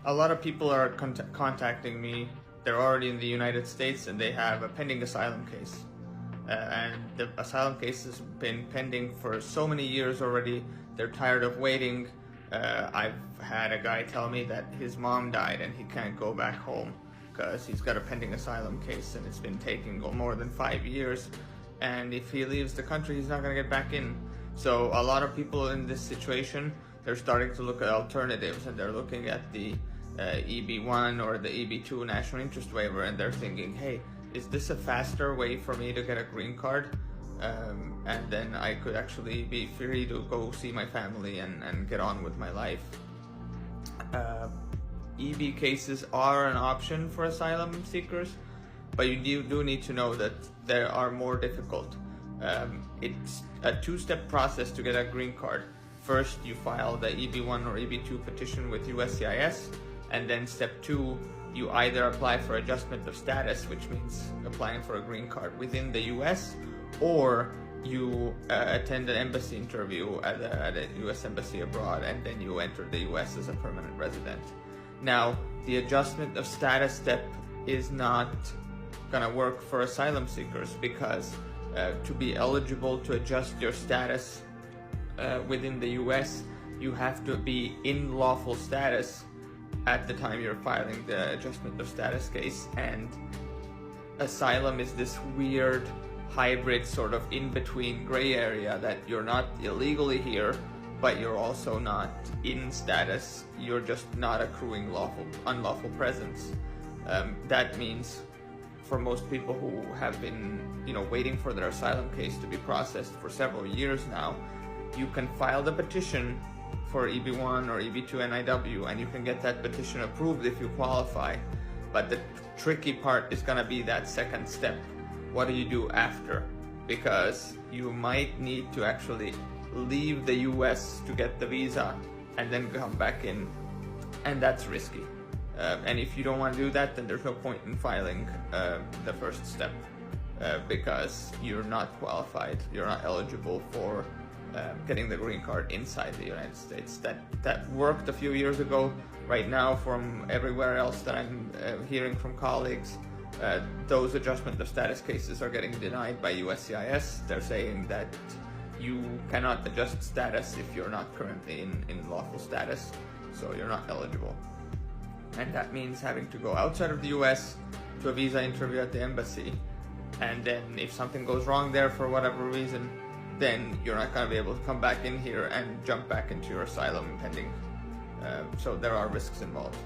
A lot of people are contacting me. They're already in the United States and they have a pending asylum case. And the asylum case has been pending for so many years already. They're tired of waiting. I've had a guy tell me that his mom died and he can't go back home because he's got a pending asylum case and it's been taking more than 5 years. And if he leaves the country, he's not going to get back in. So a lot of people in this situation, they're starting to look at alternatives, and they're looking at the EB1 or the EB2 national interest waiver, and they're thinking, hey, is this a faster way for me to get a green card? And then I could actually be free to go see my family and get on with my life. EB cases are an option for asylum seekers, but you do need to know that they are more difficult. It's a two-step process to get a green card. First, you file the EB1 or EB2 petition with USCIS, and then step 2, you either apply for adjustment of status, which means applying for a green card within the US, or you attend an embassy interview at a US embassy abroad, and then you enter the US as a permanent resident. Now, the adjustment of status step is not gonna work for asylum seekers because to be eligible to adjust your status within the US, you have to be in lawful status at the time you're filing the adjustment of status case, and asylum is this weird hybrid sort of in-between gray area that you're not illegally here, but you're also not in status, you're just not accruing unlawful presence. That means for most people who have been, waiting for their asylum case to be processed for several years now, you can file the petition for EB1 or EB2 NIW, and you can get that petition approved if you qualify. But the tricky part is gonna be that second step. What do you do after? Because you might need to actually leave the US to get the visa and then come back in, and that's risky. And if you don't want to do that, then there's no point in filing the first step because you're not qualified, you're not eligible for getting the green card inside the United States. That worked a few years ago. Right now, from everywhere else that I'm hearing from colleagues, those adjustment of status cases are getting denied by USCIS. They're saying that you cannot adjust status if you're not currently in lawful status, so you're not eligible. And that means having to go outside of the US to a visa interview at the embassy, and then if something goes wrong there for whatever reason, then you're not going to be able to come back in here and jump back into your asylum pending. So there are risks involved.